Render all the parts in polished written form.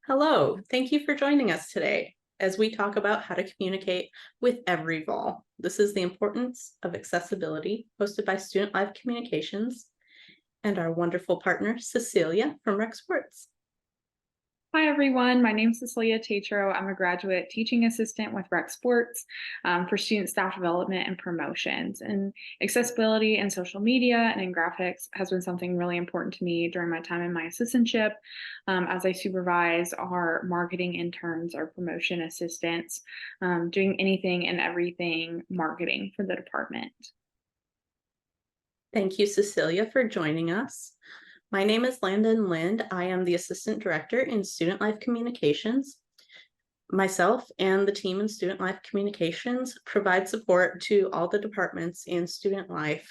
Hello, thank you for joining us today as we talk about how to communicate with every vol. This is the importance of accessibility, hosted by Student Life Communications and our wonderful partner, Cecilia from Rec Sports. Hi, everyone. My name is Cecilia Tatro. I'm a graduate teaching assistant with Rec Sports for student staff development and promotions. And accessibility in social media and in graphics has been something really important to me during my time in my assistantship as I supervise our marketing interns, our promotion assistants, doing anything and everything marketing for the department. Thank you, Cecilia, for joining us. My name is Landon Lind. I am the Assistant Director in Student Life Communications. Myself and the team in Student Life Communications provide support to all the departments in Student Life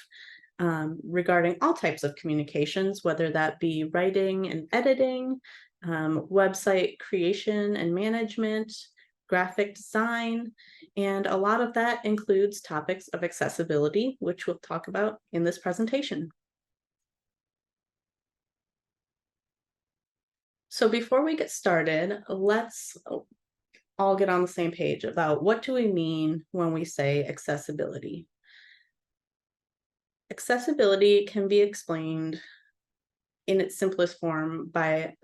regarding all types of communications, whether that be writing and editing, website creation and management, graphic design, and a lot of that includes topics of accessibility, which we'll talk about in this presentation. So before we get started, let's all get on the same page about what do we mean when we say accessibility. Accessibility can be explained in its simplest form by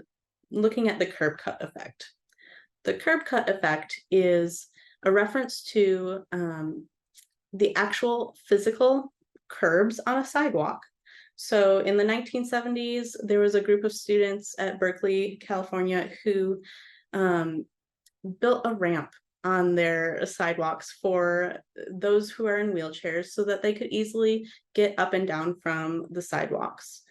looking at the curb cut effect. The curb cut effect is a reference to the actual physical curbs on a sidewalk. So in the 1970s, there was a group of students at Berkeley, California, who built a ramp on their sidewalks for those who are in wheelchairs so that they could easily get up and down from the sidewalks.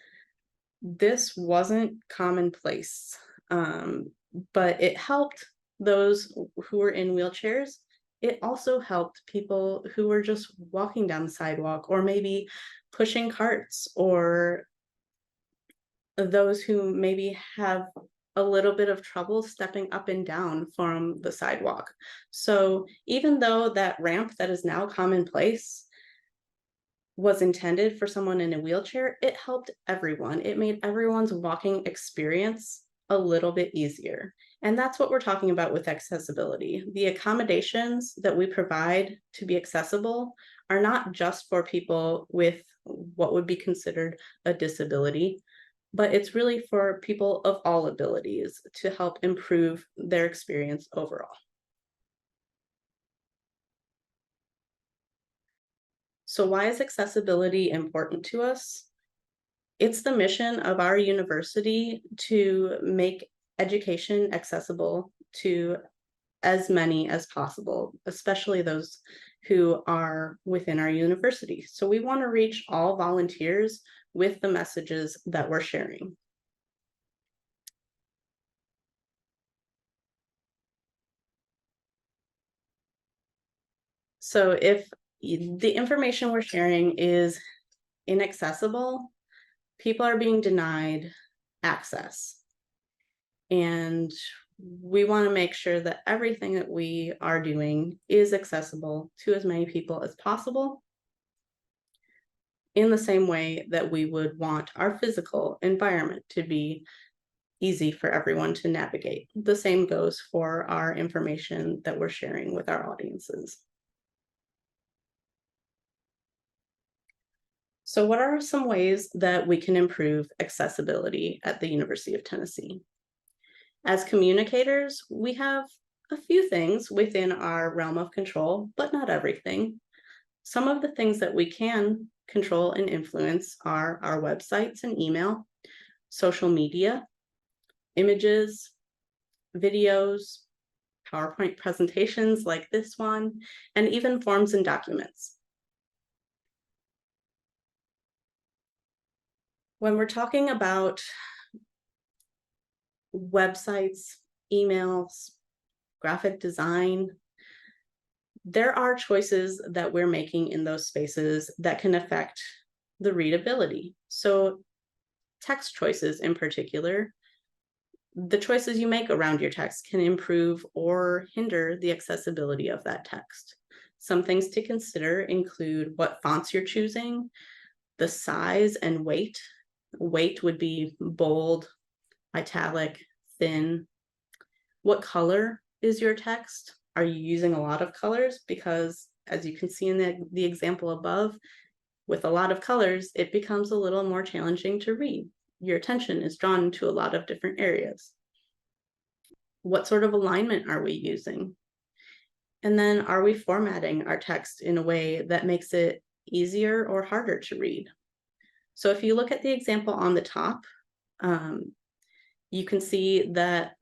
This wasn't commonplace, but it helped those who were in wheelchairs. It also helped people who were just walking down the sidewalk or maybe pushing carts, or those who maybe have a little bit of trouble stepping up and down from the sidewalk. So even though that ramp that is now commonplace was intended for someone in a wheelchair, it helped everyone. It made everyone's walking experience a little bit easier. And that's what we're talking about with accessibility. The accommodations that we provide to be accessible are not just for people with what would be considered a disability, but it's really for people of all abilities to help improve their experience overall. So why is accessibility important to us? It's the mission of our university to make education accessible to as many as possible, especially those who are within our university. So we want to reach all volunteers with the messages that we're sharing. So if the information we're sharing is inaccessible, people are being denied access. And we want to make sure that everything that we are doing is accessible to as many people as possible, in the same way that we would want our physical environment to be easy for everyone to navigate. The same goes for our information that we're sharing with our audiences. So what are some ways that we can improve accessibility at the University of Tennessee? As communicators, we have a few things within our realm of control, but not everything. Some of the things that we can control and influence are our websites and email, social media, images, videos, PowerPoint presentations like this one, and even forms and documents. When we're talking about websites, emails, graphic design, there are choices that we're making in those spaces that can affect the readability. So text choices in particular, the choices you make around your text can improve or hinder the accessibility of that text. Some things to consider include what fonts you're choosing, the size and weight. Weight would be bold, italic, thin. What color is your text? Are you using a lot of colors? Because as you can see in the example above, with a lot of colors, it becomes a little more challenging to read. Your attention is drawn to a lot of different areas. What sort of alignment are we using? And then are we formatting our text in a way that makes it easier or harder to read? So if you look at the example on the top, you can see that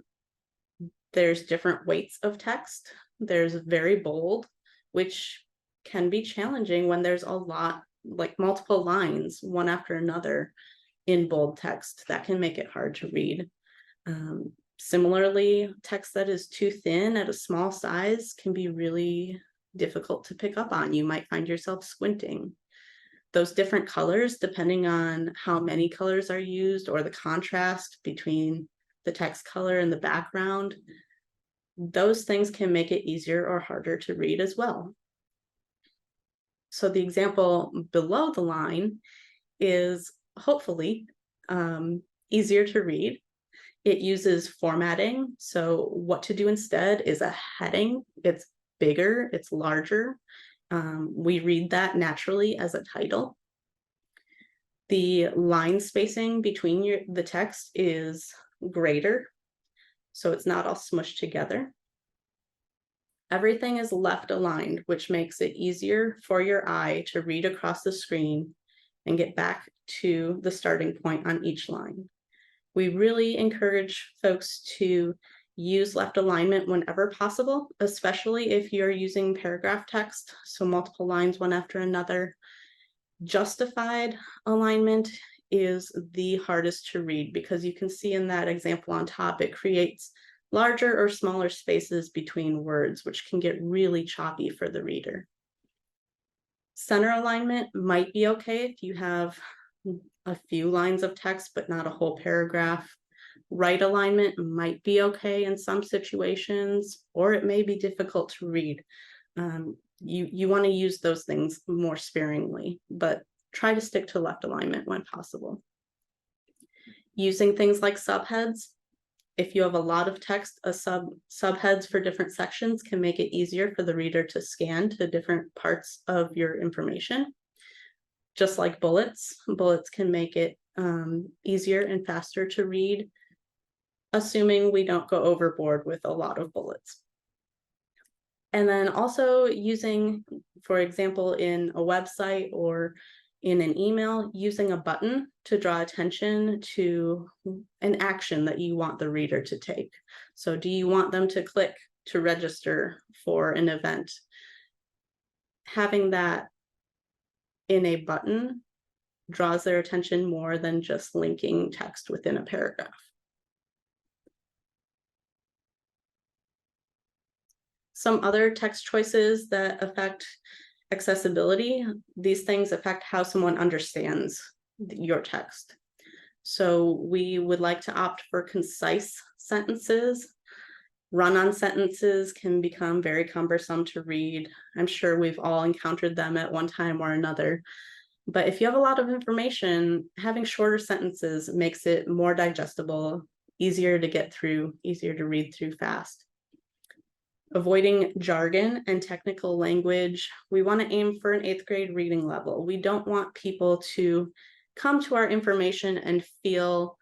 there's different weights of text. There's very bold, which can be challenging when there's a lot, like multiple lines, one after another in bold text. That can make it hard to read. Similarly, text that is too thin at a small size can be really difficult to pick up on. You might find yourself squinting. Those different colors, depending on how many colors are used or the contrast between the text color and the background, those things can make it easier or harder to read as well. So the example below the line is hopefully easier to read. It uses formatting. So what to do instead is a heading. It's bigger, it's larger. We read that naturally as a title. The line spacing between the text is greater, so it's not all smushed together. Everything is left aligned, which makes it easier for your eye to read across the screen and get back to the starting point on each line. We really encourage folks to use left alignment whenever possible, especially if you're using paragraph text, so multiple lines one after another. Justified alignment is the hardest to read because you can see in that example on top, it creates larger or smaller spaces between words, which can get really choppy for the reader. Center alignment might be okay if you have a few lines of text, but not a whole paragraph. Right alignment might be okay in some situations, or it may be difficult to read. You want to use those things more sparingly, but try to stick to left alignment when possible. Using things like subheads. If you have a lot of text, subheads for different sections can make it easier for the reader to scan to different parts of your information. Just like bullets can make it easier and faster to read, assuming we don't go overboard with a lot of bullets. And then also using, for example, in a website or in an email, using a button to draw attention to an action that you want the reader to take. So do you want them to click to register for an event? Having that in a button draws their attention more than just linking text within a paragraph. Some other text choices that affect accessibility, these things affect how someone understands your text. So we would like to opt for concise sentences. Run-on sentences can become very cumbersome to read. I'm sure we've all encountered them at one time or another. But if you have a lot of information, having shorter sentences makes it more digestible, easier to get through, easier to read through fast. Avoiding jargon and technical language. We want to aim for an 8th grade reading level. We don't want people to come to our information and feel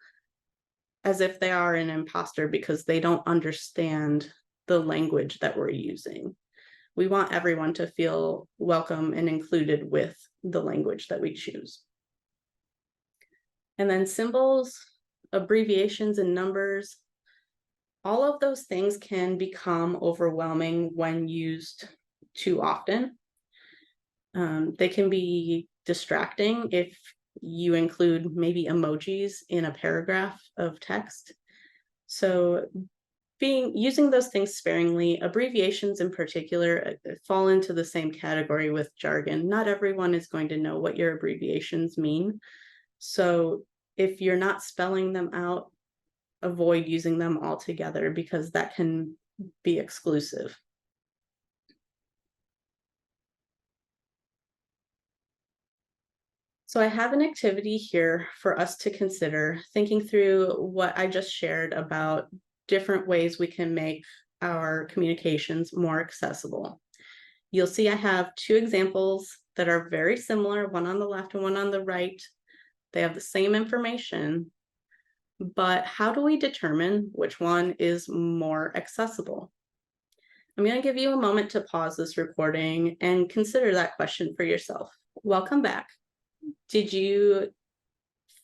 as if they are an imposter because they don't understand the language that we're using. We want everyone to feel welcome and included with the language that we choose. And then symbols, abbreviations, and numbers. All of those things can become overwhelming when used too often. They can be distracting if you include maybe emojis in a paragraph of text. So using those things sparingly, abbreviations in particular fall into the same category with jargon. Not everyone is going to know what your abbreviations mean. So if you're not spelling them out, avoid using them altogether because that can be exclusive. So I have an activity here for us to consider, thinking through what I just shared about different ways we can make our communications more accessible. You'll see I have two examples that are very similar, one on the left and one on the right. They have the same information, but how do we determine which one is more accessible? I'm going to give you a moment to pause this recording and consider that question for yourself. Welcome back. Did you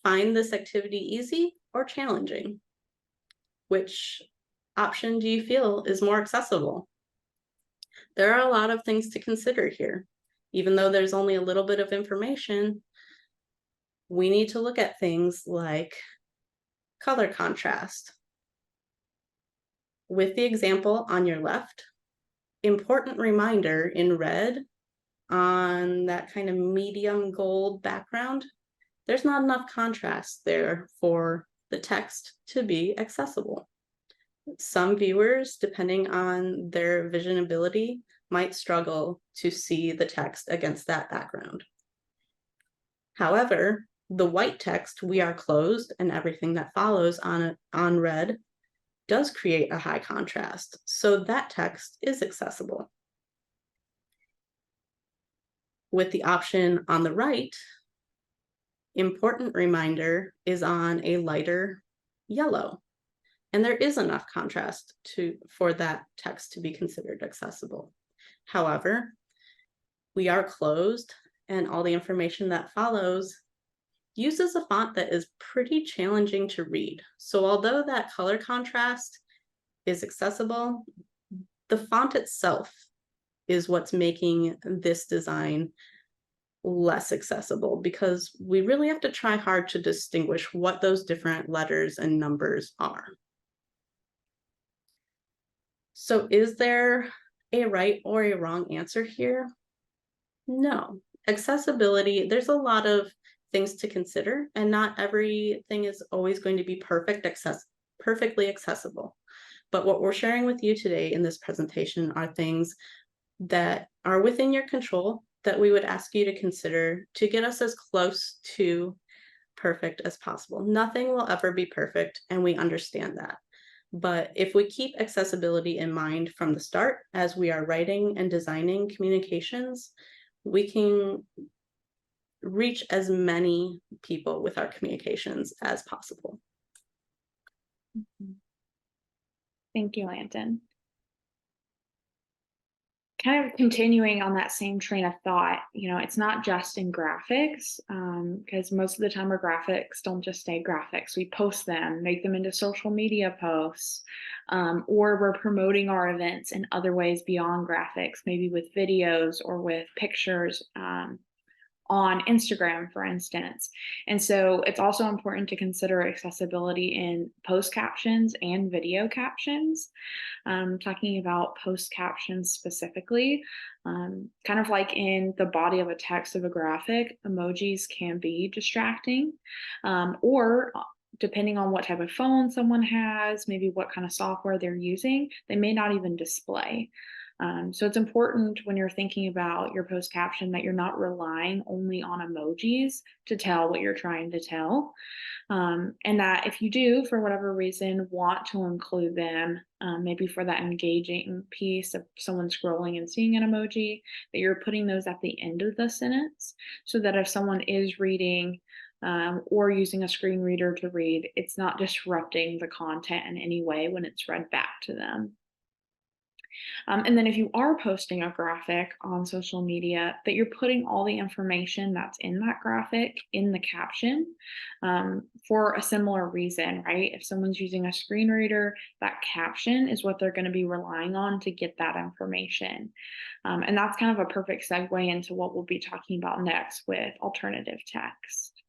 find this activity easy or challenging? Which option do you feel is more accessible? There are a lot of things to consider here. Even though there's only a little bit of information, we need to look at things like color contrast. With the example on your left, important reminder in red on that kind of medium gold background, there's not enough contrast there for the text to be accessible. Some viewers, depending on their vision ability, might struggle to see the text against that background. However, the white text, "We are closed," and everything that follows on red does create a high contrast, so that text is accessible. With the option on the right, important reminder is on a lighter yellow, and there is enough contrast for that text to be considered accessible. However, "We are closed," and all the information that follows uses a font that is pretty challenging to read. So although that color contrast is accessible, the font itself is what's making this design less accessible, because we really have to try hard to distinguish what those different letters and numbers are. So is there a right or a wrong answer here? No. Accessibility, there's a lot of things to consider, and not everything is always going to be perfectly accessible. But what we're sharing with you today in this presentation are things that are within your control that we would ask you to consider to get us as close to perfect as possible. Nothing will ever be perfect, and we understand that. But if we keep accessibility in mind from the start as we are writing and designing communications, we can reach as many people with our communications as possible. Thank you, Landon. Kind of continuing on that same train of thought, it's not just in graphics, because most of the time our graphics don't just stay graphics. We post them, make them into social media posts, or we're promoting our events in other ways beyond graphics, maybe with videos or with pictures, on Instagram, for instance. And so it's also important to consider accessibility in post captions and video captions. Talking about post captions specifically, kind of like in the body of a text of a graphic, emojis can be distracting, or depending on what type of phone someone has, maybe what kind of software they're using, they may not even display. So it's important when you're thinking about your post caption that you're not relying only on emojis to tell what you're trying to tell. And that if you do, for whatever reason, want to include them, maybe for that engaging piece of someone scrolling and seeing an emoji, that you're putting those at the end of the sentence so that if someone is reading or using a screen reader to read, it's not disrupting the content in any way when it's read back to them. And then if you are posting a graphic on social media, that you're putting all the information that's in that graphic in the caption, for a similar reason, right? If someone's using a screen reader, that caption is what they're going to be relying on to get that information. And that's kind of a perfect segue into what we'll be talking about next with alternative text.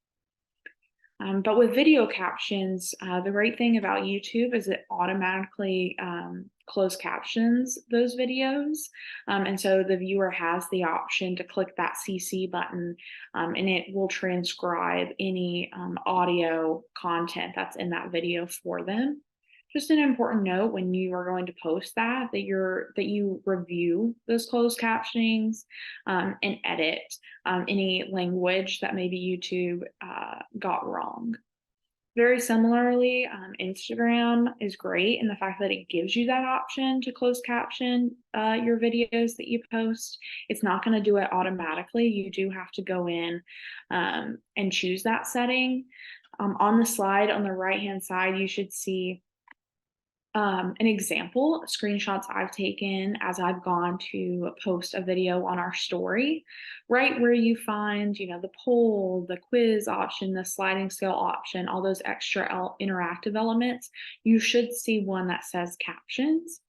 But with video captions, the great thing about YouTube is it automatically closed captions those videos. And so the viewer has the option to click that CC button, and it will transcribe any audio content that's in that video for them. Just an important note when you are going to post that you review those closed captionings, and edit any language that maybe YouTube got wrong. Very similarly, Instagram is great in the fact that it gives you that option to closed caption your videos that you post. It's not going to do it automatically. You do have to go in and choose that setting. On the slide on the right hand side, you should see an example screenshots I've taken as I've gone to post a video on our story, right where you find, the poll, the quiz option, the sliding scale option, all those extra interactive elements, you should see one that says captions.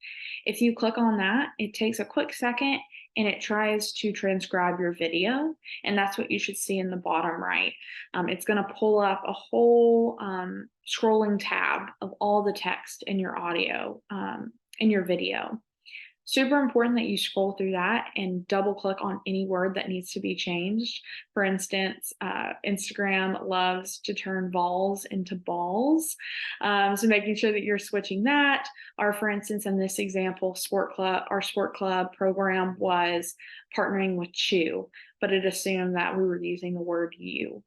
If you click on that, it takes a quick second and it tries to transcribe your video. And that's what you should see in the bottom right. It's going to pull up a whole scrolling tab of all the text in your audio, in your video. Super important that you scroll through that and double click on any word that needs to be changed. For instance, Instagram loves to turn vols into balls. So making sure that you're switching that. Or for instance, in this example, our sport club program was partnering with Chew, but it assumed that we were using the word you.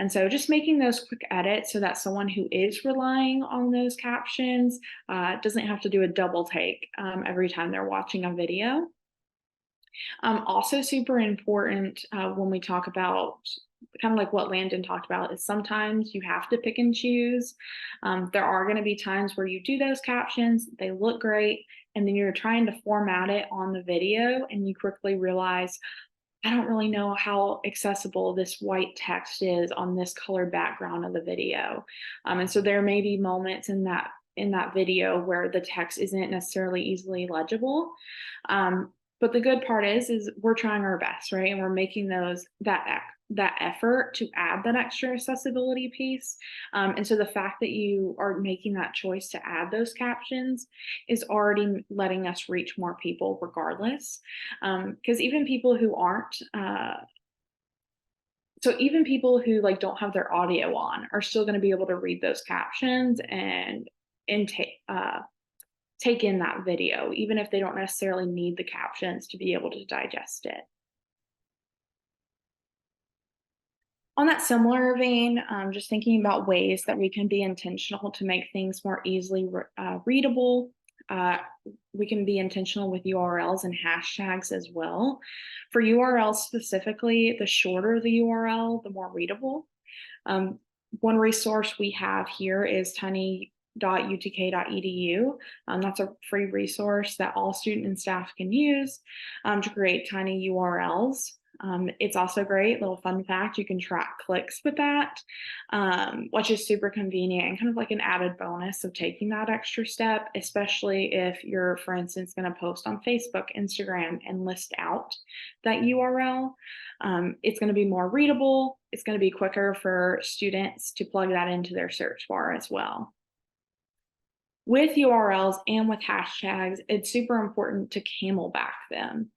And so just making those quick edits so that someone who is relying on those captions doesn't have to do a double take every time they're watching a video. Also super important when we talk about kind of like what Landon talked about is sometimes you have to pick and choose. There are going to be times where you do those captions, they look great, and then you're trying to format it on the video and you quickly realize, I don't really know how accessible this white text is on this colored background of the video. And so there may be moments in that video where the text isn't necessarily easily legible. But the good part is we're trying our best, right? And we're making that effort to add that extra accessibility piece. And so the fact that you are making that choice to add those captions is already letting us reach more people regardless. Because even people who aren't, so even people who like don't have their audio on are still going to be able to read those captions and take in that video, even if they don't necessarily need the captions to be able to digest it. On that similar vein, just thinking about ways that we can be intentional to make things more easily readable. We can be intentional with URLs and hashtags as well. For URLs specifically, the shorter the URL, the more readable. One resource we have here is tiny.utk.edu. That's a free resource that all student and staff can use to create tiny URLs. It's also great, little fun fact, you can track clicks with that, which is super convenient and kind of like an added bonus of taking that extra step, especially if you're, for instance, going to post on Facebook, Instagram, and list out that URL. It's going to be more readable. It's going to be quicker for students to plug that into their search bar as well. With URLs and with hashtags, it's super important to camelback them.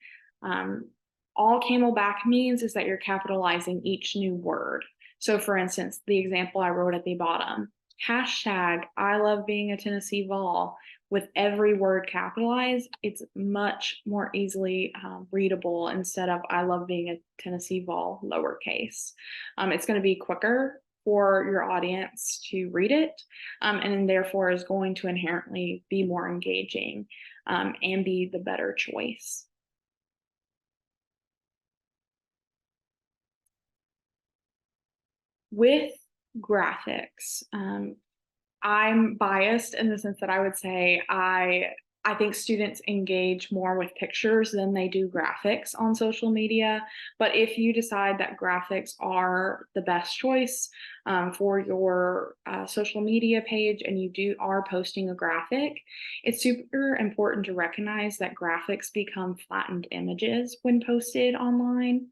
All camelback means is that you're capitalizing each new word. So for instance, the example I wrote at the bottom, hashtag I love being a Tennessee Vol, with every word capitalized, it's much more easily readable instead of I love being a Tennessee Vol lowercase. It's going to be quicker for your audience to read it, and therefore is going to inherently be more engaging and be the better choice. With graphics, I'm biased in the sense that I would say I think students engage more with pictures than they do graphics on social media. But if you decide that graphics are the best choice for your social media page and you are posting a graphic, it's super important to recognize that graphics become flattened images when posted online.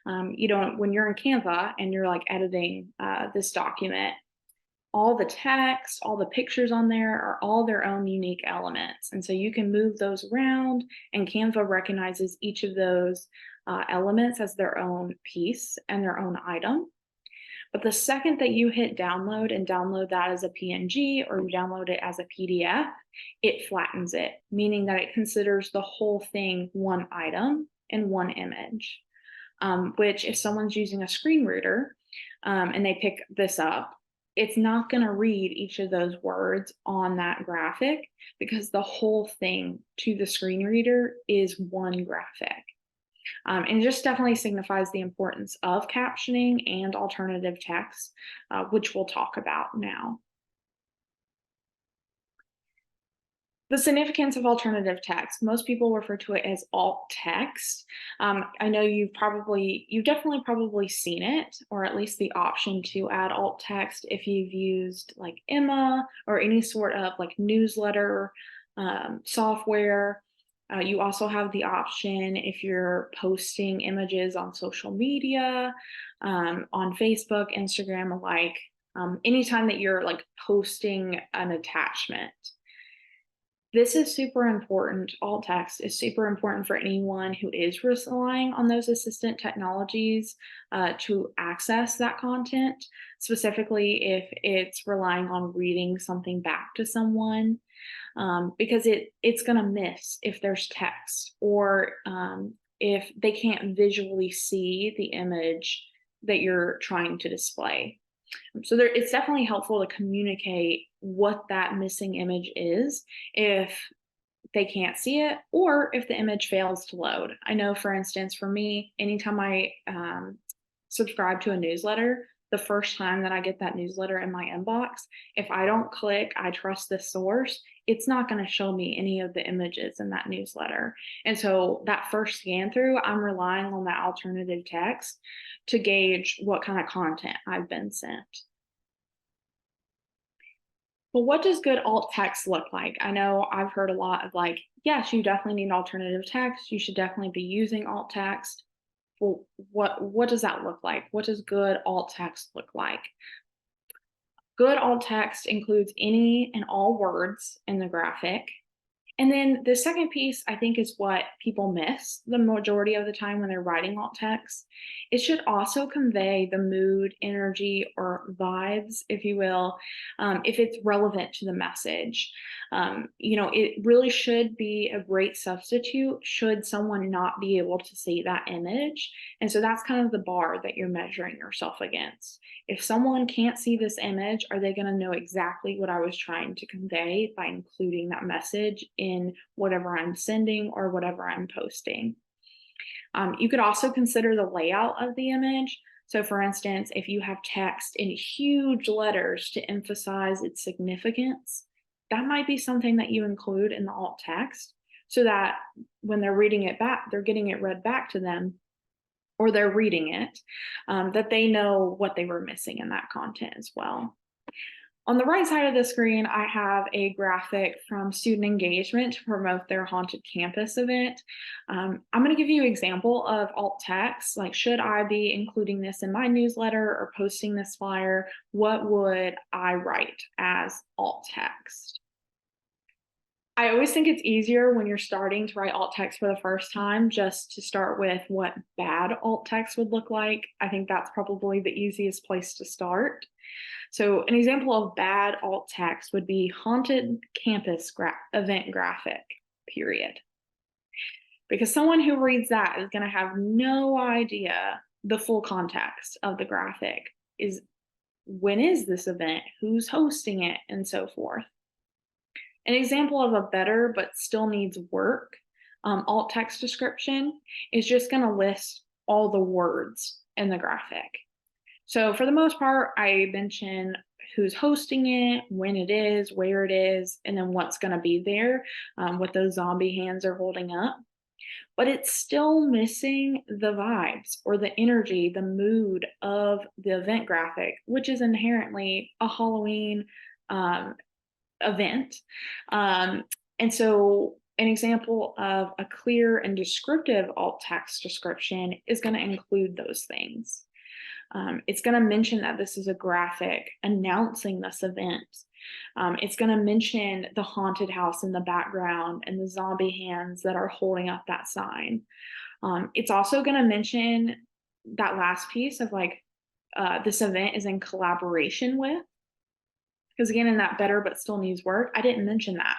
When you're in Canva and you're like editing this document, all the text, all the pictures on there are all their own unique elements. And so you can move those around, and Canva recognizes each of those elements as their own piece and their own item. But the second that you hit download and download that as a PNG or you download it as a PDF, it flattens it, meaning that it considers the whole thing one item and one image, which if someone's using a screen reader and they pick this up, it's not going to read each of those words on that graphic because the whole thing to the screen reader is one graphic. And it just definitely signifies the importance of captioning and alternative text, which we'll talk about now. The significance of alternative text. Most people refer to it as alt text. I know you've definitely probably seen it, or at least the option to add alt text if you've used like Emma or any sort of like newsletter software. You also have the option if you're posting images on social media, on Facebook, Instagram alike, anytime that you're like posting an attachment. This is super important. Alt text is super important for anyone who is relying on those assistant technologies to access that content, specifically if it's relying on reading something back to someone, because it's going to miss if there's text or if they can't visually see the image that you're trying to display. So it's definitely helpful to communicate what that missing image is if they can't see it or if the image fails to load. I know, for instance, for me, anytime I subscribe to a newsletter, the first time that I get that newsletter in my inbox, if I don't click, I trust this source, it's not going to show me any of the images in that newsletter. And so that first scan through, I'm relying on that alternative text to gauge what kind of content I've been sent. But what does good alt text look like? I know I've heard a lot of like, yes, you definitely need alternative text. You should definitely be using alt text. Well, what does that look like? What does good alt text look like? Good alt text includes any and all words in the graphic. And then the second piece, I think, is what people miss the majority of the time when they're writing alt text. It should also convey the mood, energy, or vibes, if you will, if it's relevant to the message. It really should be a great substitute should someone not be able to see that image. And so that's kind of the bar that you're measuring yourself against. If someone can't see this image, are they going to know exactly what I was trying to convey by including that message in whatever I'm sending or whatever I'm posting? You could also consider the layout of the image. So for instance, if you have text in huge letters to emphasize its significance, that might be something that you include in the alt text so that when they're reading it back, they're getting it read back to them, or they're reading it, that they know what they were missing in that content as well. On the right side of the screen, I have a graphic from Student Engagement to promote their Haunted Campus event. I'm going to give you an example of alt text, like should I be including this in my newsletter or posting this flyer? What would I write as alt text? I always think it's easier when you're starting to write alt text for the first time just to start with what bad alt text would look like. I think that's probably the easiest place to start. So an example of bad alt text would be haunted campus event graphic, period. Because someone who reads that is going to have no idea the full context of the graphic. When is this event? Who's hosting it? And so forth. An example of a better but still needs work alt text description is just going to list all the words in the graphic. So for the most part, I mention who's hosting it, when it is, where it is, and then what's going to be there, what those zombie hands are holding up. But it's still missing the vibes or the energy, the mood of the event graphic, which is inherently a Halloween event. And so an example of a clear and descriptive alt text description is going to include those things. It's going to mention that this is a graphic announcing this event. It's going to mention the haunted house in the background and the zombie hands that are holding up that sign. It's also going to mention that last piece of like, this event is in collaboration with. Because again, in that better but still needs work, I didn't mention that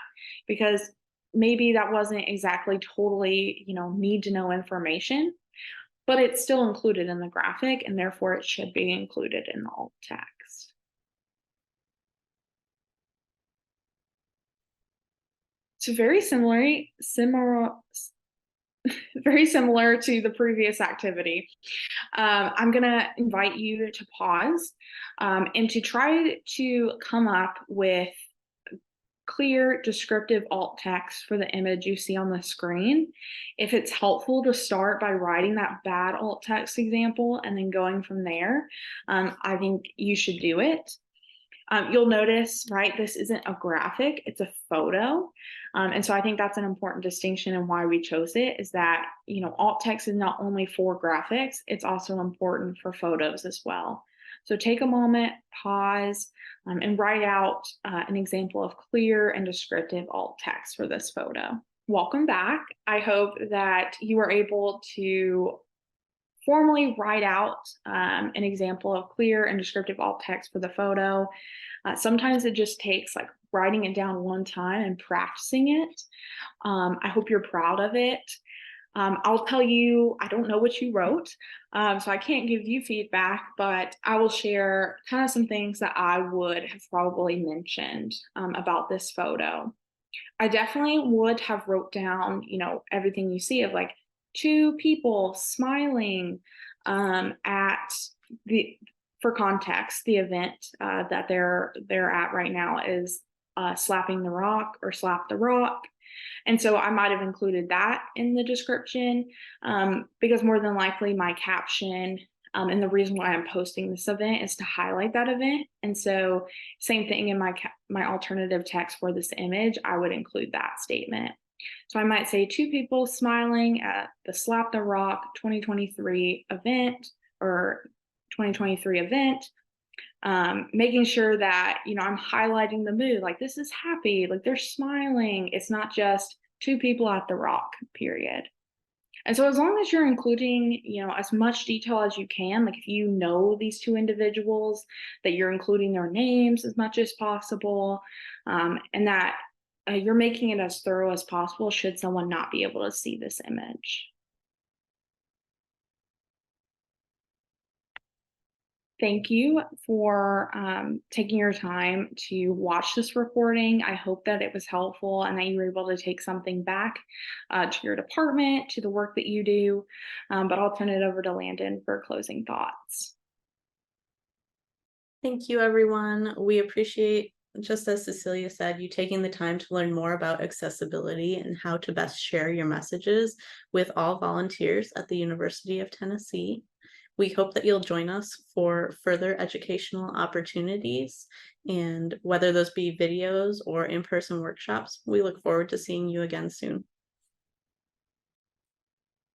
because maybe that wasn't exactly totally, need to know information, but it's still included in the graphic and therefore it should be included in the alt text. So very similar to the previous activity. I'm going to invite you to pause and to try to come up with clear, descriptive alt text for the image you see on the screen. If it's helpful to start by writing that bad alt text example and then going from there, I think you should do it. You'll notice, right, this isn't a graphic, it's a photo. And so I think that's an important distinction and why we chose it is that, alt text is not only for graphics, it's also important for photos as well. So take a moment, pause, and write out an example of clear and descriptive alt text for this photo. Welcome back. I hope that you were able to formally write out an example of clear and descriptive alt text for the photo. Sometimes it just takes like writing it down one time and practicing it. I hope you're proud of it. I'll tell you, I don't know what you wrote, so I can't give you feedback, but I will share kind of some things that I would have probably mentioned about this photo. I definitely would have wrote down, everything you see of like two people smiling at the, for context, the event that they're at right now is slapping the rock or slap the rock. And so I might have included that in the description because more than likely my caption and the reason why I'm posting this event is to highlight that event. And so same thing in my alternative text for this image, I would include that statement. So I might say two people smiling at the Slap the Rock 2023 event or 2023 event. Making sure that, I'm highlighting the mood, like this is happy, like they're smiling. It's not just two people at the rock, period. And so as long as you're including, as much detail as you can, like if you know these two individuals, that you're including their names as much as possible, and that you're making it as thorough as possible should someone not be able to see this image. Thank you for taking your time to watch this recording. I hope that it was helpful and that you were able to take something back to your department, to the work that you do. But I'll turn it over to Landon for closing thoughts. Thank you, everyone. We appreciate, just as Cecilia said, you taking the time to learn more about accessibility and how to best share your messages with all volunteers at the University of Tennessee. We hope that you'll join us for further educational opportunities, and whether those be videos or in-person workshops, we look forward to seeing you again soon.